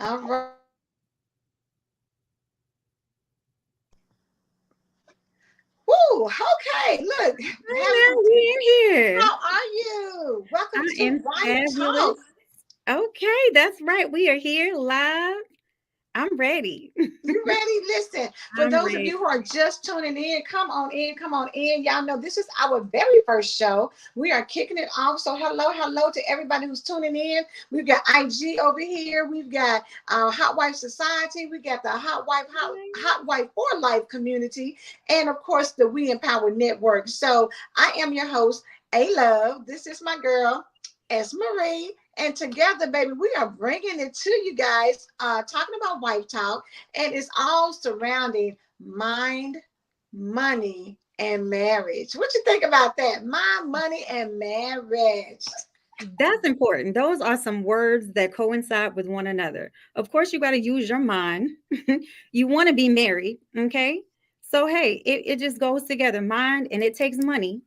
All right. Woo! Okay, look, Now we in here. how are you? Welcome I to am Wife fabulous. Talk. Okay, that's right. We are here live. I'm ready. You ready? Listen, for I'm those of ready. you who are just tuning in, come on in, come on in. Y'all know this is our very first show. We are kicking it off. So, hello to everybody who's tuning in. We've got IG over here. We've got Hot Wife Society. We got the Hot Wife for Life community, and of course the We Empower Network. So, I am your host, A Love. This is my girl, S Marie. And together, baby, we are bringing it to you guys, talking about wife talk, and it's all surrounding mind, money, and marriage. What you think about that? Mind, money, and marriage. That's important. Those are some words that coincide with one another. Of course, you got to use your mind. You want to be married. Okay. So, hey, it just goes together mind and it takes money.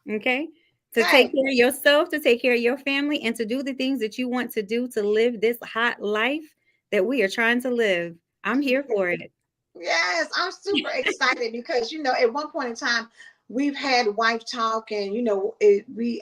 Okay. To take Hey, care of yourself, to take care of your family, and to do the things that you want to do to live this hot life that we are trying to live. I'm here for it. yes, I'm super excited because at one point in time, we've had wife talk, and we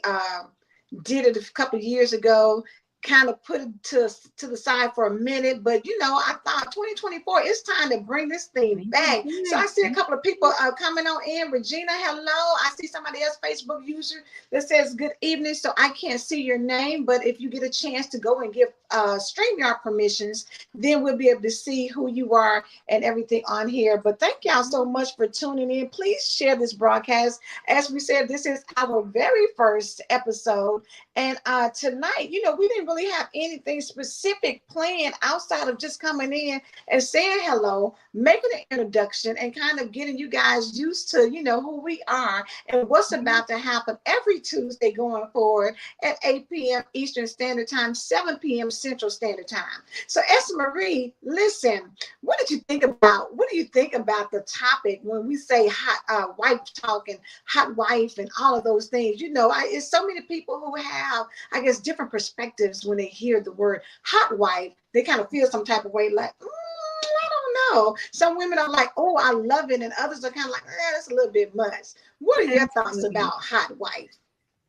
did it a couple of years ago, kind of put it to the side for a minute. But I thought 2024, it's time to bring this thing Bring back. So I it see a back. couple of people coming on in. Regina, hello. I see somebody else, Facebook user, that says good evening. So I can't see your name, but if you get a chance to go and give StreamYard permissions, then we'll be able to see who you are and everything on here. But thank y'all so much for tuning in. Please share this broadcast. As we said, this is our very first episode. And tonight, we didn't really have anything specific planned outside of just coming in and saying hello, making an introduction, and kind of getting you guys used to, who we are and what's about to happen every Tuesday going forward at 8 p.m. Eastern Standard Time, 7 p.m. Central Standard Time. So, Esther Marie, listen, what do you think about the topic when we say hot wife talk and hot wife and all of those things? It's so many people who have, I guess, different perspectives when they hear the word hot wife. They kind of feel some type of way, like, I don't know. Some women are like, oh, I love it, and others are kind of like, that's a little bit much. What are your thoughts Absolutely. about hot wife?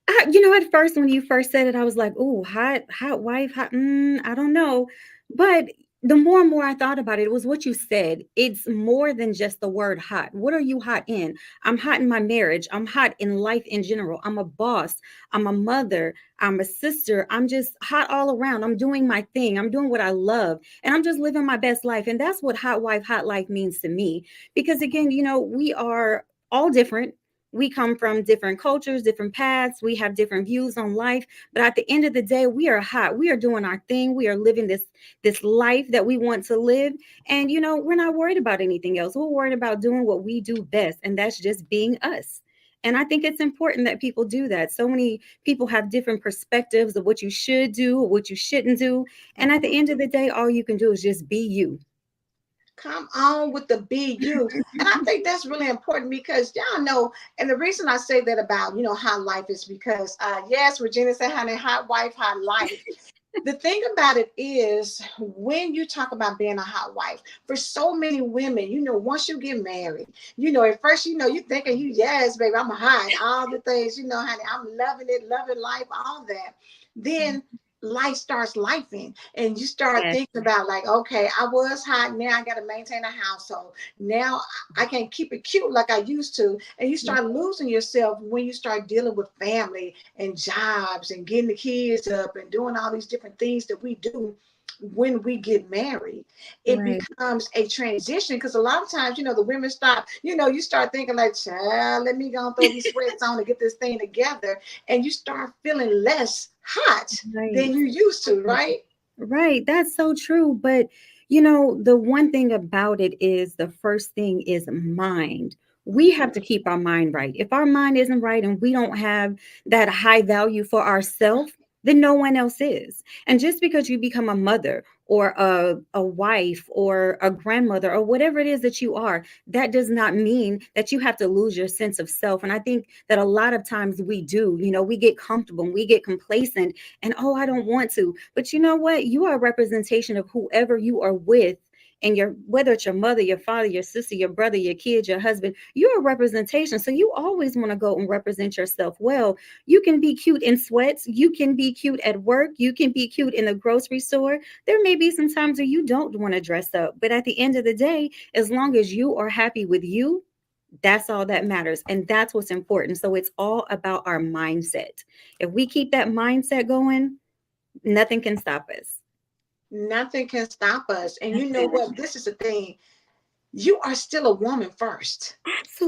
At first, when you first said it, I was like, "Oh, hot wife, hot." I don't know, but the more and more I thought about it, it was what you said. It's more than just the word hot. What are you hot in? I'm hot in my marriage. I'm hot in life in general. I'm a boss. I'm a mother. I'm a sister. I'm just hot all around. I'm doing my thing. I'm doing what I love, and I'm just living my best life. And that's what hot wife, hot life means to me. Because again, we are all different. We come from different cultures, different paths. We have different views on life. But at the end of the day, we are hot. We are doing our thing. We are living this life that we want to live. And we're not worried about anything else. We're worried about doing what we do best, and that's just being us. And I think it's important that people do that. So many people have different perspectives of what you should do or what you shouldn't do. And at the end of the day, all you can do is just be you. Come on with the BU. And I think that's really important because y'all know, and the reason I say that about, hot life is because, yes, Regina said, honey, hot wife, hot life. The thing about it is, when you talk about being a hot wife, for so many women, once you get married, at first, you thinking, yes, baby, I'm hot, all the things, honey, I'm loving it, loving life, all that. Then life starts lifing, and you start Yes. thinking about, like, okay, I was hot, now I got to maintain a household. Now I can't keep it cute like I used to. And you start losing yourself when you start dealing with family and jobs and getting the kids up and doing all these different things that we do when we get married. It Right. becomes a transition because a lot of times, the women start, you start thinking like, child, let me go and throw these sweats on and get this thing together. And you start feeling less hot Right. than you used to, right? Right, that's so true. But the one thing about it is the first thing is mind. We have to keep our mind right. If our mind isn't right and we don't have that high value for ourselves, then no one else is. And just because you become a mother or a wife or a grandmother or whatever it is that you are, that does not mean that you have to lose your sense of self. And I think that a lot of times we do, we get comfortable and we get complacent and, oh, I don't want to. But you know what? You are a representation of whoever you are with. And your, whether it's your mother, your father, your sister, your brother, your kids, your husband, you're a representation. So you always want to go and represent yourself well. You can be cute in sweats. You can be cute at work. You can be cute in the grocery store. There may be some times where you don't want to dress up, but at the end of the day, as long as you are happy with you, that's all that matters. And that's what's important. So it's all about our mindset. If we keep that mindset going, nothing can stop us. Nothing can stop us. And you That's know it. what? This is the thing. You are still a woman first.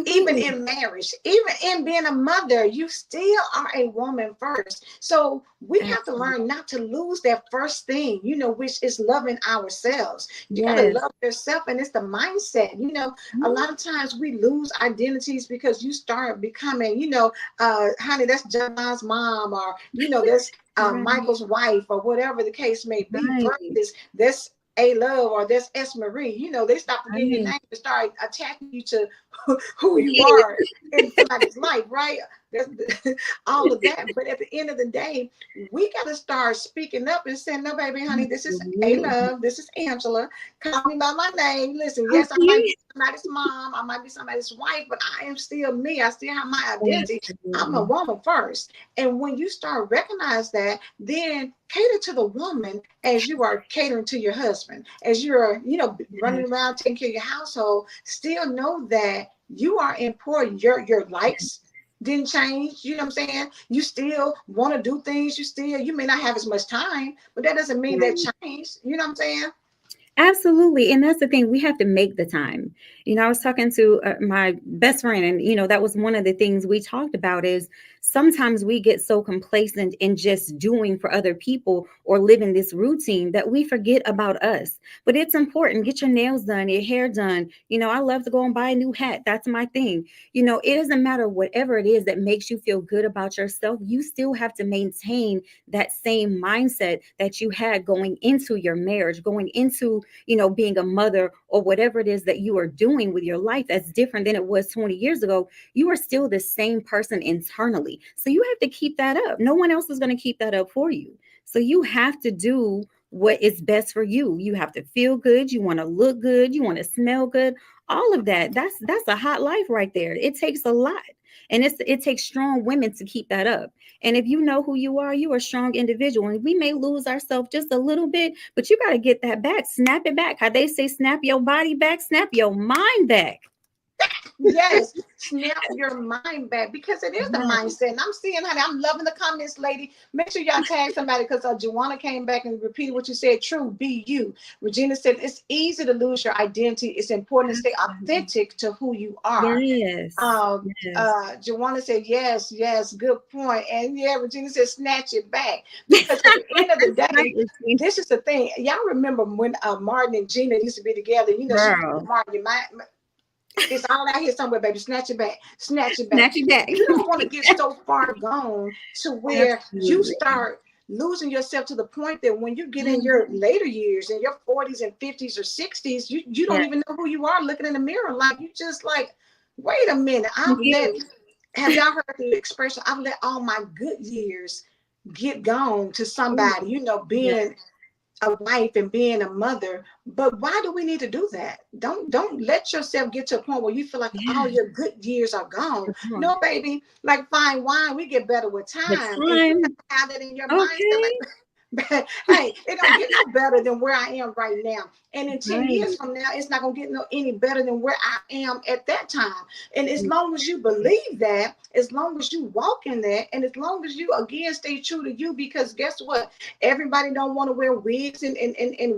Even Absolutely. in marriage, even in being a mother, you still are a woman first. So we have to Absolutely. learn not to lose that first thing, which is loving ourselves. You got to Yes. love yourself, and it's the mindset. A Mhm. lot of times we lose identities because you start becoming, honey, that's John's mom, or, that's Right. Michael's wife, or whatever the case may be, Right. versus that's a love, or that's S. Marie. They stop forgetting your Right. name and start attaching you to who The you kid. are in somebody's life, right? There's all of that. But at the end of the day, we got to start speaking up and saying, no, baby, honey, this is A Absolutely. Love. This is Angela. Call me by my name. Listen, yes, I might Okay. be somebody's mom. I might be somebody's wife, but I am still me. I still have my identity. I'm a Absolutely. woman first. And when you start recognize that, then cater to the woman as you are catering to your husband, as you're, running Yes. around taking care of your household. Still know that you are important. Your likes didn't change. You know what I'm saying? You still want to do things. You may not have as much time, but that doesn't mean that Right. changed. You know what I'm saying? Absolutely. And that's the thing. We have to make the time. I was talking to my best friend, and, that was one of the things we talked about is sometimes we get so complacent in just doing for other people or living this routine that we forget about us. But it's important. Get your nails done, your hair done. I love to go and buy a new hat. That's my thing. It doesn't matter whatever it is that makes you feel good about yourself. You still have to maintain that same mindset that you had going into your marriage, going into being a mother or whatever it is that you are doing with your life that's different than it was 20 years ago. You are still the same person internally. So you have to keep that up. No one else is going to keep that up for you. So you have to do what is best for you. You have to feel good. You want to look good. You want to smell good. All of that. That's a hot life right there. It takes a lot. And it takes strong women to keep that up. And if you know who you are a strong individual. And we may lose ourselves just a little bit, but you got to get that back. Snap it back. How they say, snap your body back, snap your mind back. Yes, snap your mind back, because it is the Right. mindset. And I'm seeing, honey, I'm loving the comments, lady. Make sure y'all tag somebody, because Joanna came back and repeated what you said. True, be you. Regina said it's easy to lose your identity. It's important to stay Absolutely. authentic to who you are. Yes. Yes. Joanna said, yes, yes, good point. And yeah, Regina said, snatch it back. Because at the end of the Right, day, Regina. this is the thing. Y'all remember when Martin and Gina used to be together? She Girl. Martin, it's all out here somewhere, baby. Snatch it back. Snatch it back. Snatch it back. You don't want to get so far gone to where you Absolutely. start losing yourself, to the point that when you get in your Mhm. later years, in your 40s and 50s or 60s, you don't Yeah. even know who you are looking in the mirror. Like, you just like, wait a minute. Confused. Have y'all heard the expression? I've let all my good years get gone to Ooh, somebody, yeah. being a wife and being a mother. But why do we need to do that? Don't let yourself get to a point where you feel like all Yeah. your good years are gone. Come on. No, baby, like fine wine, we get better with The time, and you time. have to have that in your mindset. Okay. Like, hey, it don't get no better than where I am right now. And in 10 years Right. from now, it's not gonna get no any better than where I am at that time. And as long as you Exactly. believe that, as long as you walk in that, and as long as you again stay true to you, because guess what? Everybody don't want to wear wigs and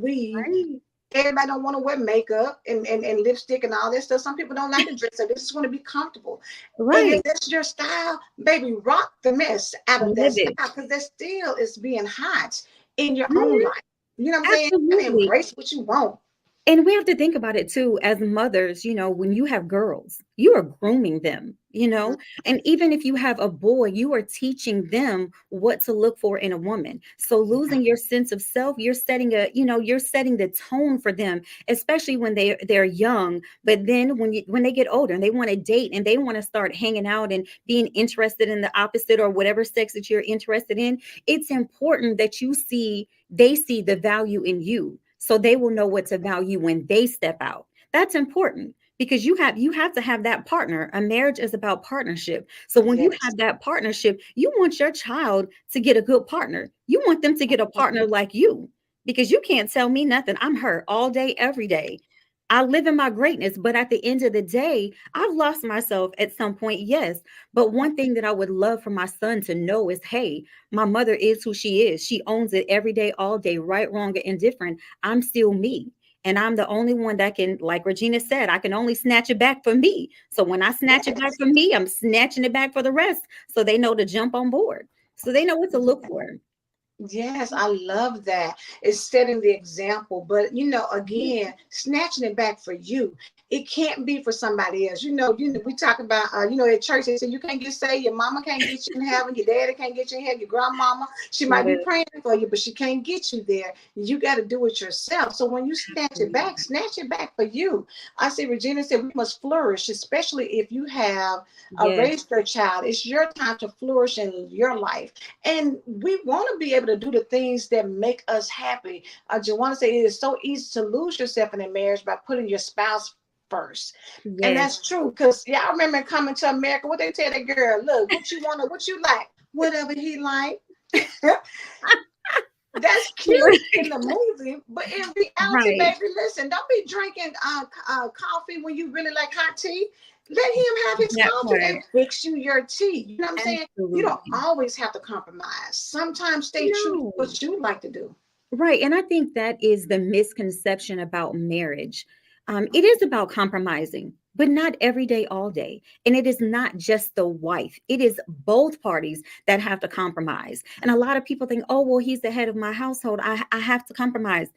weave. Right. Everybody don't want to wear makeup and lipstick and all that stuff. Some people don't like to dress up. They just want to be comfortable. And if Right. that's your style, baby, rock the mess out of that Live style, it. because that still is being hot in your own Mhm. life. You know what I'm saying? Absolutely. Embrace what you want. And we have to think about it too as mothers, when you have girls, you are grooming them, Mhm. and even if you have a boy, you are teaching them what to look for in a woman. So losing your sense of self, you're setting the tone for them, especially when they're young. But then when they get older and they want to date and they want to start hanging out and being interested in the opposite or whatever sex that you're interested in, it's important that they see the value in you, so they will know what to value when they step out. That's important because you have to have that partner. A marriage is about partnership. So when you Yes. have that partnership, you want your child to get a good partner. You want them to get a partner like you, because you can't tell me nothing. I'm her all day every day. I live in my greatness, but at the end of the day, I've lost myself at some point, yes. But one thing that I would love for my son to know is, hey, my mother is who she is. She owns it every day, all day, right, wrong, or indifferent. I'm still me. And I'm the only one that can, like Regina said, I can only snatch it back for me. So when I snatch it back Yes. for me, I'm snatching it back for the rest. So they know to jump on board. So they know what to look for. Yes, I love that. It's setting the example, but again, snatching it back for you. It can't be for somebody else. We talk about, at church, they say you can't get saved. Your mama can't get you in heaven. Your daddy can't get you in heaven. Your grandmama, she might be praying for you, but she can't get you there. You got to do it yourself. So when you snatch it back for you. I see Regina said we must flourish, especially if you have Yes, raised your child. It's your time to flourish in your life. And we want to be able to do the things that make us happy. I just want to say it is so easy to lose yourself in a marriage by putting your spouse first. And yes, that's true. Because y'all remember coming to America, what they tell that girl, look, what you want to, what you like, whatever he like. That's cute in the movie, but in reality, right. baby, listen, don't be drinking coffee when you really like hot tea. Let him have his That coffee and part. fix you your tea. You know what I'm saying? You don't Absolutely. always have to compromise. Sometimes stay true to No. what you like to do. Right. And I think that is the misconception about marriage. It is about compromising, but not every day, all day. And it is not just the wife, it is both parties that have to compromise. And a lot of people think, oh, well, he's the head of my household. I have to compromise.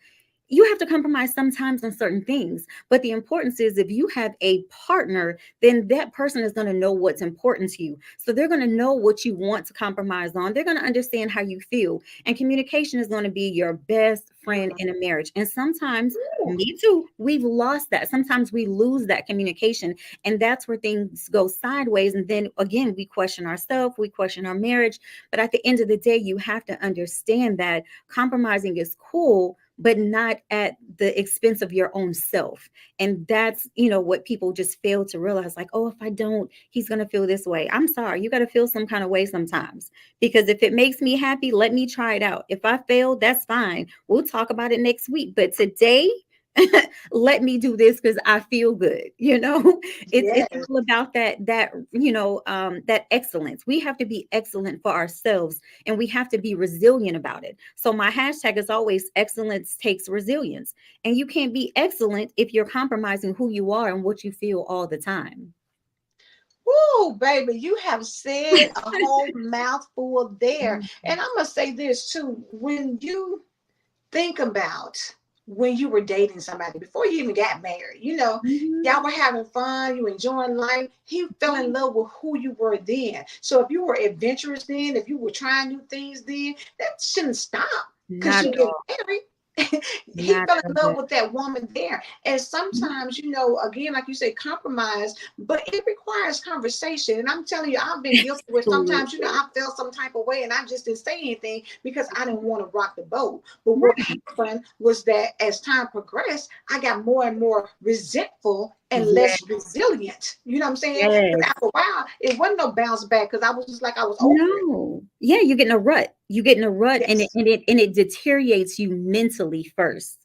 You have to compromise sometimes on certain things, but the importance is if you have a partner, then that person is going to know what's important to you, so they're going to know what you want to compromise on. They're going to understand how you feel, and communication is going to be your best friend in a marriage. And sometimes, Ooh, me too, we've lost that. Sometimes we lose that communication, and that's where things go sideways, and then again we question ourselves, we question our marriage. But at the end of the day, you have to understand that compromising is cool, but not at the expense of your own self. And that's, what people just fail to realize, like, oh, if I don't, he's going to feel this way. I'm sorry. You got to feel some kind of way sometimes, because if it makes me happy, let me try it out. If I fail, that's fine. We'll talk about it next week. But today, let me do this because I feel good. It's yes. all about that excellence. We have to be excellent for ourselves, and we have to be resilient about it. So my hashtag is always excellence takes resilience. And you can't be excellent if you're compromising who you are and what you feel all the time. Woo, baby, you have said a whole mouthful there. And I'm gonna say this too. When you think about when you were dating somebody before you even got married, Mhm. y'all were having fun, you enjoying life. He fell in love with who you were then. So if you were adventurous then, if you were trying new things then, that shouldn't stop because Not you at get all. married. He Not fell in at love all. with that woman there. And sometimes, again, like you say, compromise, but it requires conversation. And I'm telling you, I've been guilty where sometimes, Absolutely. I felt some type of way and I just didn't say anything because I didn't want to rock the boat. But what Right. happened was that as time progressed, I got more and more resentful and Yes. less resilient. You know what I'm saying? Because Yes. after a while, it wasn't no bounce back because I was just like I was over it. No. Yeah, you get in a rut. You get in a rut, and it Yes. and it and it deteriorates you mentally first.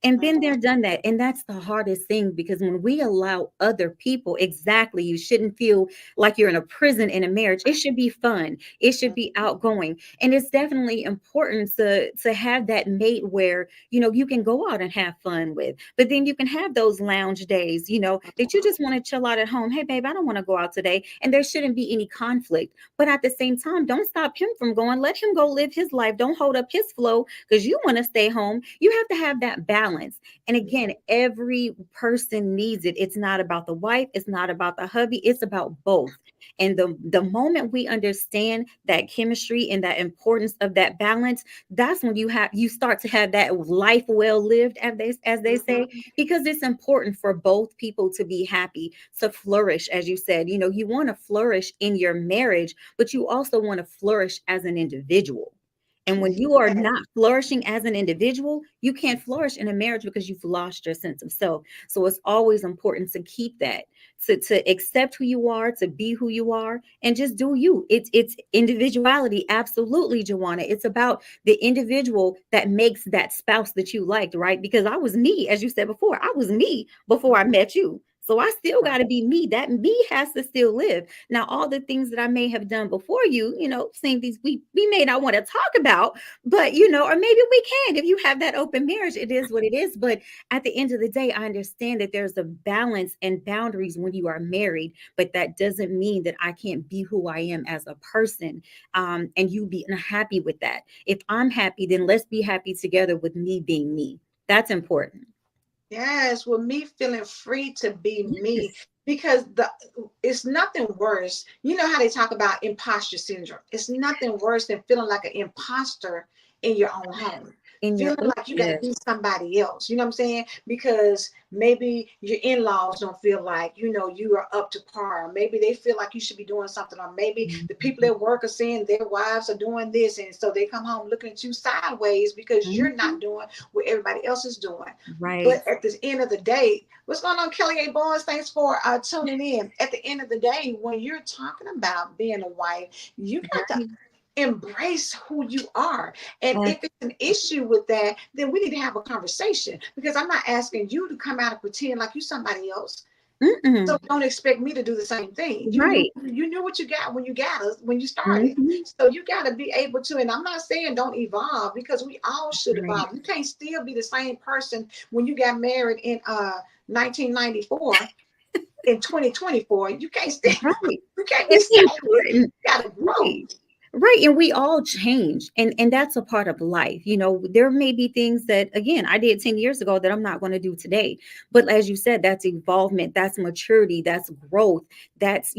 And then Mhm. they're done that. And that's the hardest thing, because when we allow other people, exactly, you shouldn't feel like you're in a prison in a marriage. It should be fun. It should be outgoing. And it's definitely important to have that mate where, you can go out and have fun with. But then you can have those lounge days, that you just want to chill out at home. Hey, babe, I don't want to go out today. And there shouldn't be any conflict. But at the same time, don't stop him from going. Let him go live his life. Don't hold up his flow because you want to stay home. You have to have that balance balance. And again, every person needs it. It's not about the wife, it's not about the hubby, it's about both. And the moment we understand that chemistry and that importance of that balance, that's when you start to have that life well lived, as they say, Mhm. because it's important for both people to be happy, to flourish. As you said, you want to flourish in your marriage, but you also want to flourish as an individual. And when you are Yes. not flourishing as an individual, you can't flourish in a marriage because you've lost your sense of self. So it's always important to keep that, to accept who you are, to be who you are, and just do you. It's individuality, absolutely, Joanna. It's about the individual that makes that spouse that you liked, right? Because I was me, as you said before, I was me before I met you. So I still got to be me. That me has to still live. Now, all the things that I may have done before you, seeing these we may not want to talk about, but or maybe we can. If you have that open marriage, it is what it is. But at the end of the day, I understand that there's a balance and boundaries when you are married, but that doesn't mean that I can't be who I am as a person, and you be happy with that. If I'm happy, then let's be happy together with me being me. That's important. Yes, with me feeling free to be me, Yes. because it's nothing worse. You know how they talk about imposter syndrome. It's nothing worse than feeling like an imposter in your own home. In your Feeling like you got to yes. be somebody else. You know what I'm saying? Because maybe your in-laws don't feel like, you are up to par. Maybe they feel like you should be doing something, or maybe the people Mhm. at work are saying their wives are doing this, and so they come home looking at you sideways because you're not Mhm. doing what everybody else is doing. Right. But at the end of the day, what's going on, Kelly A. Barnes? Thanks for tuning in. At the end of the day, when you're talking about being a wife, you got to Right. embrace who you are. And Yes. if it's an issue with that, then we need to have a conversation, because I'm not asking you to come out and pretend like you somebody else. So Mm-mm. don't expect me to do the same thing. Right. You knew what you got when you got us when you started. Mhm. So you got to be able to. And I'm not saying don't evolve, because we all should Right. evolve. You can't still be the same person when you got married in 1994 in 2024. You can't still Right. you can't be It's saying this. important. You got to grow. Right. Right. And we all change. And that's a part of life. There may be things that, again, I did 10 years ago that I'm not going to do today. But as you said, that's evolvement, that's maturity, that's growth, that's,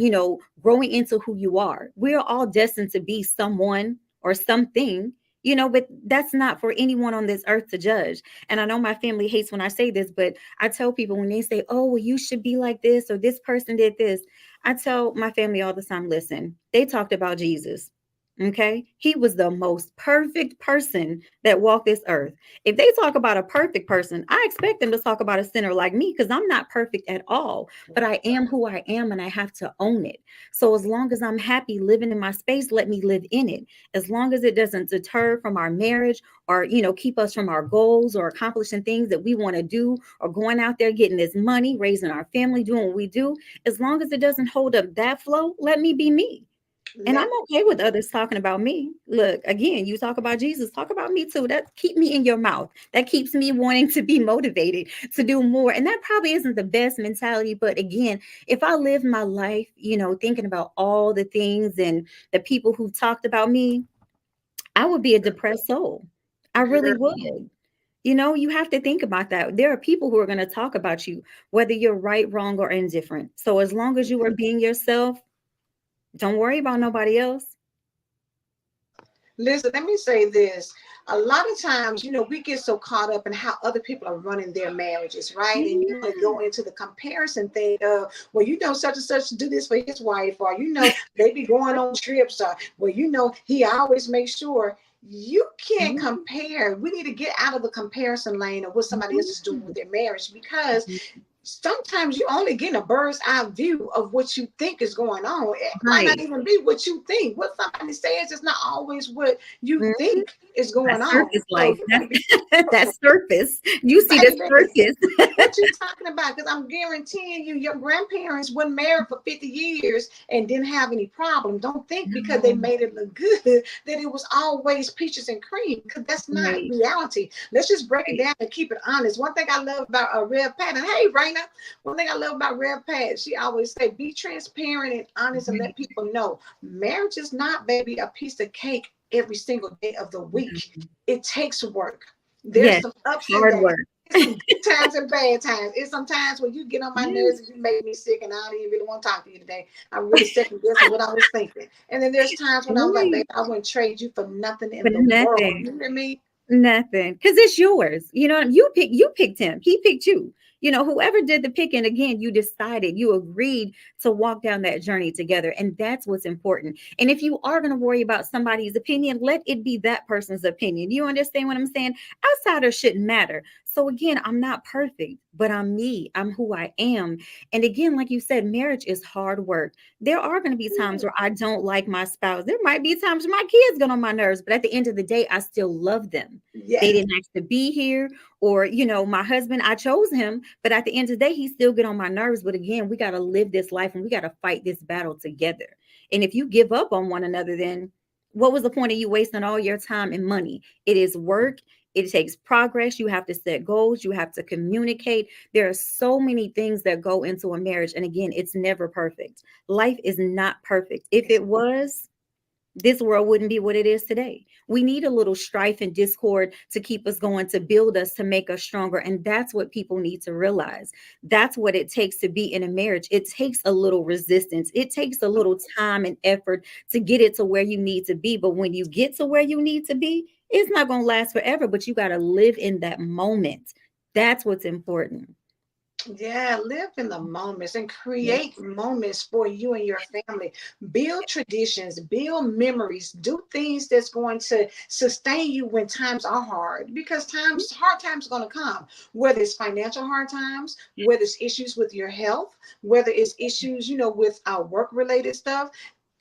growing into who you are. We're all destined to be someone or something. But that's not for anyone on this earth to judge. And I know my family hates when I say this, but I tell people when they say, oh, well, you should be like this, or this person did this. I tell my family all the time, listen, they talked about Jesus. Okay. He was the most perfect person that walked this earth. If they talk about a perfect person, I expect them to talk about a sinner like me, because I'm not perfect at all, but I am who I am and I have to own it. So as long as I'm happy living in my space, let me live in it. As long as it doesn't deter from our marriage, or, keep us from our goals or accomplishing things that we want to do, or going out there getting this money, raising our family, doing what we do, as long as it doesn't hold up that flow, let me be me. And I'm Let okay with others talking about me. Look, again, you talk about Jesus, talk about me too. That keep me in your mouth. That keeps me wanting to be motivated to do more. And that probably isn't the best mentality, but again, if I lived my life, thinking about all the things and the people who talked about me, I would be a depressed soul. I really girl. would. You have to think about that. There are people who are going to talk about you, whether you're right, wrong, or indifferent. So as long as you are being yourself, don't worry about nobody else. Listen, let me say this. A lot of times, we get so caught up in how other people are running their marriages, right? And you want to go into the comparison thing of, well, such and such do this for his wife, or, they be going on trips, or, well, he always makes sure. You can't Mhm, compare. We need to get out of the comparison lane of what somebody else is doing with mhm, their marriage, because mhm. sometimes you only get a bird's eye view of what you think is going on. It might not Right. even be what you think. What somebody says is not always what you Mhm. think is That going on. surface So life. you got to be That's that careful, surface. You see the baby. surface. What you talking about? Because I'm guaranteeing you, your grandparents weren't married for 50 years and didn't have any problem. Don't think because they No, made it look good that it was always peaches and cream, because that's not right, reality. Let's just break it right. down and keep it honest. One thing I love about Rev Pat, and hey, Raina, one thing I love about Rev Pat, she always say, be transparent and honest and let Right. people know. Marriage is not, baby, a piece of cake every single day of the week. Mhm. It takes work. There's Yes, some ups and hard downs. work. It's some good times and bad times. It's some times when you get on my nerves Yes. and you make me sick, and I don't even really want to talk to you today. I'm really second guessing what I was thinking. And then there's times when I was like, Right. babe, I wouldn't trade you for nothing But in the world. nothing. You hear me? Nothing, because it's yours. You picked him. He picked you. Whoever did the picking, again, you decided, you agreed to walk down that journey together. And that's what's important. And if you are going to worry about somebody's opinion, let it be that person's opinion. You understand what I'm saying? Outsiders shouldn't matter. So again, I'm not perfect, but I'm me. I'm who I am. And again, like you said, marriage is hard work. There are going to be times where I don't like my spouse. There might be times where my kids get on my nerves, but at the end of the day, I still love them. They Yes. didn't ask to be here, or my husband, I chose him, but at the end of the day, he still get on my nerves. But again, we got to live this life and we got to fight this battle together. And if you give up on one another, then what was the point of you wasting all your time and money? It is work. It takes progress. You have to set goals. You have to communicate. There are so many things that go into a marriage. And again, it's never perfect. Life is not perfect. If Yes. it was, this world wouldn't be what it is today. We need a little strife and discord to keep us going, to build us, to make us stronger. And that's what people need to realize. That's what it takes to be in a marriage. It takes a little resistance. It takes a little time and effort to get it to where you need to be. But when you get to where you need to be, it's not going to last forever, but you got to live in that moment. That's what's important. Yeah, live in the moments and Yes. create moments for you and your family. Build traditions, build memories, do things that's going to sustain you when times are hard. Because hard times are going to come, whether it's financial hard times, whether it's issues with your health, whether it's issues, with work related stuff.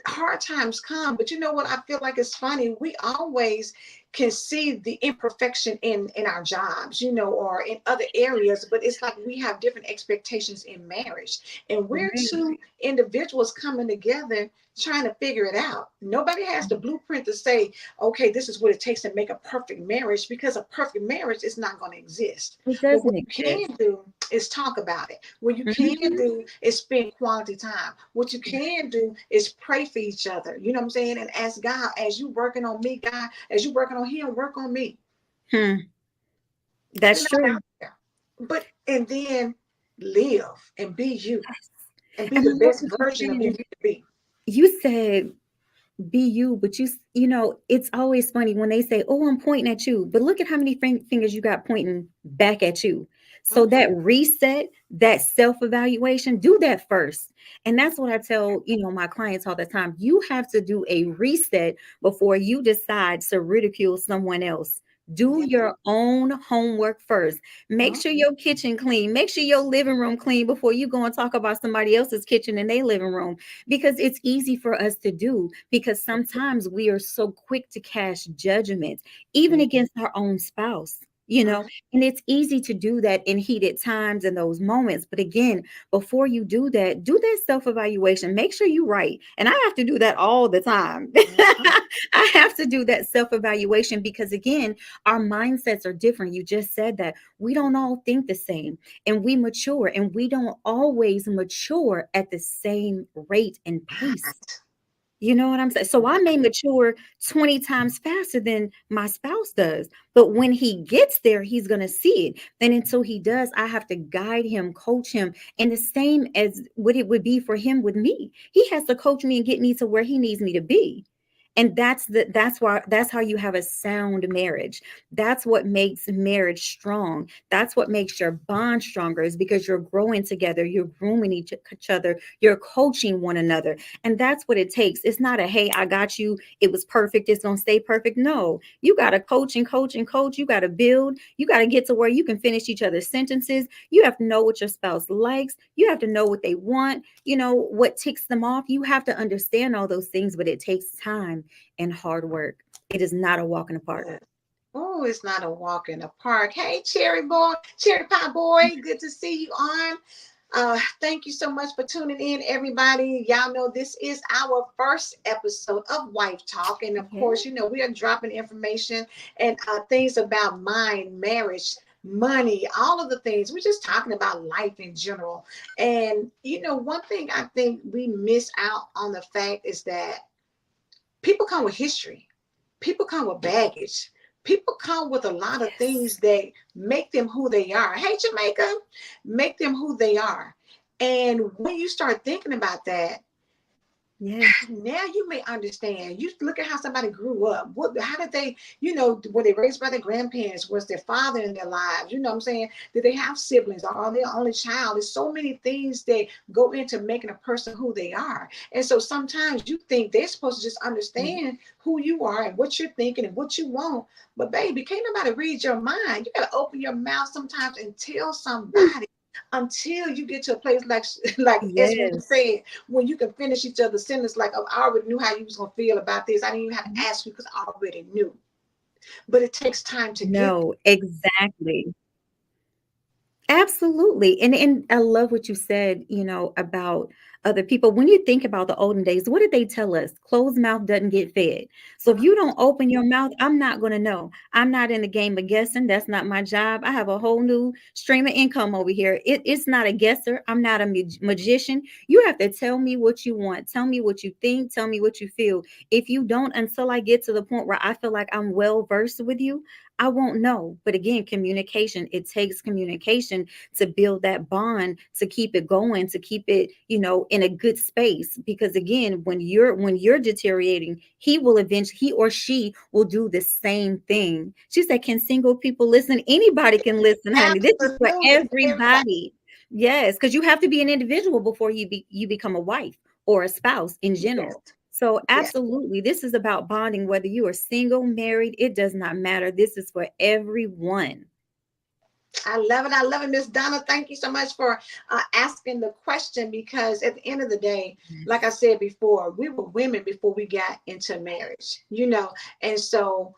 Hard times come, but you know what? I feel like it's funny. We always can see the imperfection in our jobs, or in other areas, but it's like we have different expectations in marriage, and we're Right. two individuals coming together trying to figure it out. Nobody has the blueprint to say, okay, this is what it takes to make a perfect marriage, because a perfect marriage is not going to exist. It But what doesn't you exist. can do is talk about it. What you can Mhm. do is spend quality time. What you can do is pray for each other. You know what I'm saying? And ask God, as you working on me, God, as you working on him, work on me. Hmm. Put That's it out true. there. But and then live and be you and be And I the love best what you version of you said. you can be. You said be you, but it's always funny when they say, "Oh, I'm pointing at you," but look at how many fingers you got pointing back at you. So Mhm. that reset, that self-evaluation, do that first. And that's what I tell, my clients all the time. You have to do a reset before you decide to ridicule someone else. Do Yeah. your own homework first. Make Mhm. sure your kitchen clean. Make sure your living room clean before you go and talk about somebody else's kitchen in their living room, because it's easy for us to do, because sometimes we are so quick to cast judgment even against our own spouse, Mhm. and it's easy to do that in heated times and those moments. But again, before you do that self-evaluation. Make sure you write, and I have to do that all the time. Mhm. I have to do that self-evaluation, because again, our mindsets are different. You just said that we don't all think the same, and we mature, and we don't always mature at the same rate and pace. Right. You know what I'm saying? So I may Right. mature 20 times faster than my spouse does. But when he gets there, he's going to see it. And until he does, I have to guide him, coach him. And the same as what it would be for him with me. He has to coach me and get me to where he needs me to be. And that's how you have a sound marriage. That's what makes marriage strong. That's what makes your bond stronger, is because you're growing together, you're grooming each other, you're coaching one another. And that's what it takes. It's not a, hey, I got you, it was perfect, it's going to stay perfect. No, you got to coach and coach and coach. You got to build. You got to get to where you can finish each other's sentences. You have to know what your spouse likes. You have to know what they want, what ticks them off. You have to understand all those things, but it takes time and hard work. It is not a walk in the park. Yeah. Oh, it's not a walk in the park. Hey, cherry boy, cherry pie boy, good to see you on. Thank you so much for tuning in, everybody. Y'all know this is our first episode of Wife Talk. And of Yeah. course, we are dropping information and things about mind, marriage, money, all of the things. We're just talking about life in general. And, one thing I think we miss out on the fact is that people come with history, people come with baggage. People come with a lot of things Yes. that make them who they are. Hey, Jamaica, make them who they are. And when you start thinking about that, Yes. now you may understand. You look at how somebody grew up. What, how did they, were they raised by their grandparents? Was their father in their lives? You know what I'm saying? Did they have siblings? Are they the only child? There's so many things that go into making a person who they are. And so sometimes you think they're supposed to just Mm. understand who you are and what you're thinking and what you want. But baby, can't nobody read your mind. You gotta open your mouth sometimes and tell somebody until you get to a place like like Esme Yes. said, when you can finish each other's sentence like, oh, I already knew how you was gonna feel about this. I didn't even have to Mhm. ask you because I already knew. But it takes time to get No, exactly. Absolutely. And I love what you said, about other people. When you think about the olden days, what did they tell us? Closed mouth doesn't get fed. So if there. you don't open your mouth, I'm not going to know. I'm not in the game of guessing. That's not my job. I have a whole new stream of income over here. It's not a guesser. I'm not a magician. You have to tell me what you want. Tell me what you think. Tell me what you feel. If you don't, until I get to the point where I feel like I'm well versed with you, I won't know. But again, communication, it takes communication to build that bond, to keep it going, to keep it, in a good space. Because again, when you're deteriorating, he or she will do the same thing. She said, can single people listen? Anybody can listen, honey. This is for Absolutely. Everybody. everybody. Yes, because you have to be an individual before you become a wife or a spouse in Yes. general. So Yes. absolutely, this is about bonding, whether you are single, married, it does not matter. This is for everyone. I love it. I love it, Miss Donna. Thank you so much for asking the question because at the end of the day, like I Yes. said before, we were women before we got into marriage. And so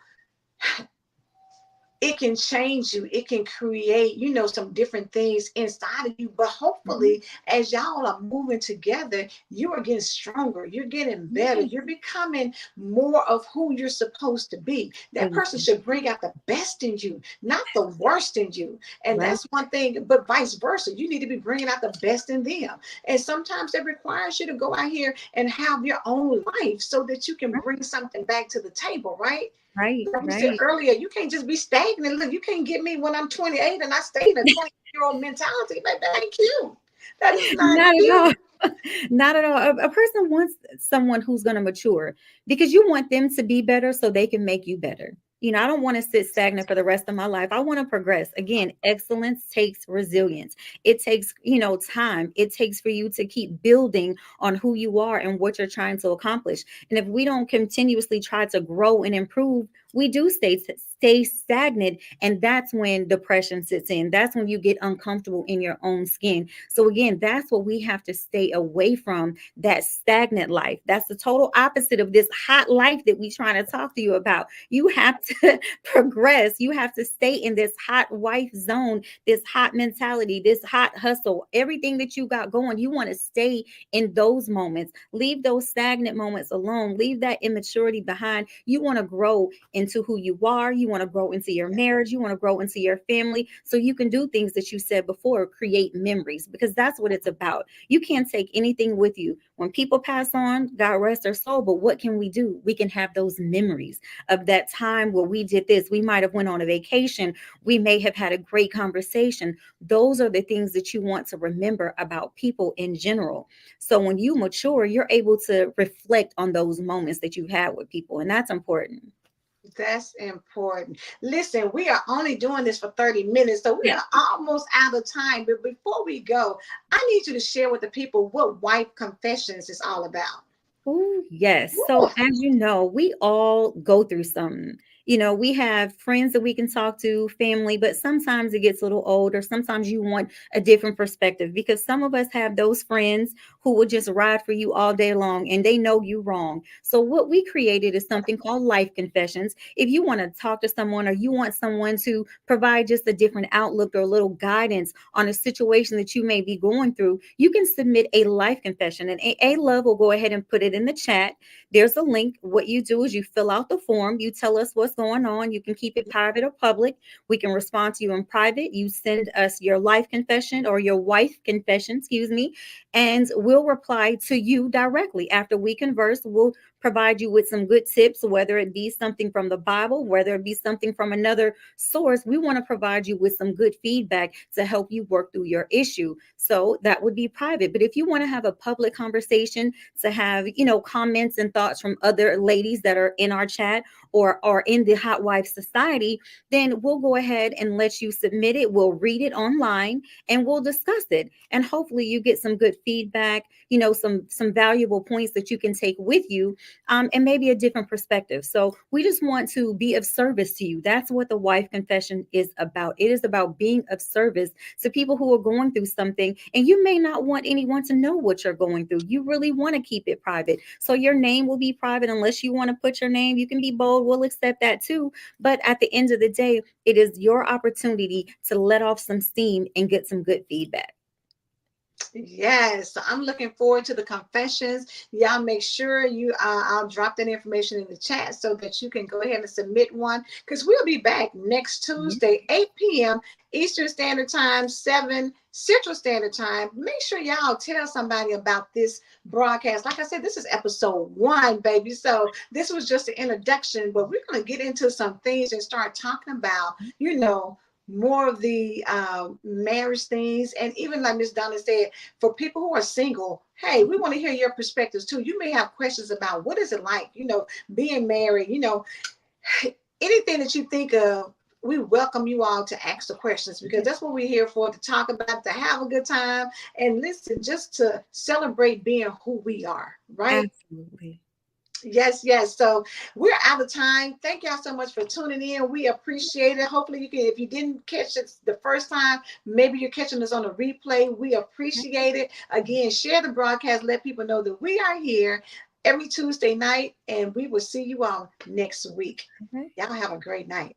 it can change you. It can create, some different things inside of you. But Mhm. hopefully, as y'all are moving together, you are getting stronger. You're getting better. Yes. You're becoming more of who you're supposed to be. That person should Exactly. bring out the best in you, not the worst in you. And Right. that's one thing, but vice versa. You need to be bringing out the best in them. And sometimes it requires you to go out here and have your own life so that you can Right. bring something back to the table, right? Right. Like you said Right. earlier, you can't just be stagnant. Look, you can't get me when I'm 28 and I stay in a 20-year-old mentality. But that ain't cute. That is not Not at all. cute. Not at all. A person wants someone who's going to mature because you want them to be better so they can make you better. I don't want to sit stagnant for the rest of my life. I want to progress. Again, excellence takes resilience. It takes, time. It takes for you to keep building on who you are and what you're trying to accomplish. And if we don't continuously try to grow and improve, we do stay stagnant, and that's when depression sits in. That's when you get uncomfortable in your own skin. So again, that's what we have to stay away from, that stagnant life. That's the total opposite of this hot life that we trying to talk to you about. You have to progress. You have to stay in this hot wife zone, this hot mentality, this hot hustle, everything that you got going. You want to stay in those moments. Leave those stagnant moments alone. Leave that immaturity behind. You want to grow into who you are. You want to grow into your marriage. You want to grow into your family so you can do things that you said before, create memories, because that's what it's about. You can't take anything with you. When people pass on, God rest their soul, but what can we do? We can have those memories of that time where we did this. We might have went on a vacation. We may have had a great conversation. Those are the things that you want to remember about people in general. So when you mature, you're able to reflect on those moments that you've had with people, and that's important. That's important. Listen, we are only doing this for 30 minutes, so we are almost out of time. But before we go, I need you to share with the people what Wife Confessions is all about. Oh, yes. Woo! So, as you know, we all go through something. We have friends that we can talk to, family, but sometimes it gets a little old, or sometimes you want a different perspective because some of us have those friends who will just ride for you all day long and they know you wrong. So, what we created is something called Life Confessions. If you want to talk to someone or you want someone to provide just a different outlook or a little guidance on a situation that you may be going through, you can submit a life confession. And A Love will go ahead and put it in the chat. There's a link. What you do is you fill out the form, you tell us what's going on. You can keep it private or public. We can respond to you in private. You send us your life confession or your wife confession, excuse me, and we'll reply to you directly. After we converse, we'll provide you with some good tips, whether it be something from the Bible, whether it be something from another source. We want to provide you with some good feedback to help you work through your issue. So that would be private. But if you want to have a public conversation, to have, comments and thoughts from other ladies that are in our chat or in the Hot Wife Society, then we'll go ahead and let you submit it. We'll read it online and we'll discuss it. And hopefully you get some good feedback, some valuable points that you can take with you, and maybe a different perspective. So we just want to be of service to you. That's what the Wife Confession is about. It is about being of service to people who are going through something, and you may not want anyone to know what you're going through. You really want to keep it private. So your name will be private unless you want to put your name. You can be bold. We'll accept that too. But at the end of the day, it is your opportunity to let off some steam and get some good feedback. Yes, so I'm looking forward to the confessions. Y'all make sure I'll drop that information in the chat so that you can go ahead and submit one, because we'll be back next Yeah. Tuesday, 8 p.m. Eastern Standard Time, 7 Central Standard Time. Make sure y'all tell somebody about this broadcast. Like I said, this is episode 1, baby. So this was just an introduction, but we're going to get into some things and start talking about, more of the marriage things. And even like Miss Donna said, for people who are single, hey, we want to hear your perspectives too. You may have questions about what is it like, being married, anything that you think of. We welcome you all to ask the questions, because that's what we're here for, to talk about, to have a good time, and listen, just to celebrate being who we are, right? Absolutely. Yes, yes. So we're out of time. Thank y'all so much for tuning in. We appreciate it. Hopefully you can, if you didn't catch it the first time, maybe you're catching us on a replay. We appreciate it. Again, share the broadcast. Let people know that we are here every Tuesday night, and we will see you all next week. Okay. Y'all have a great night.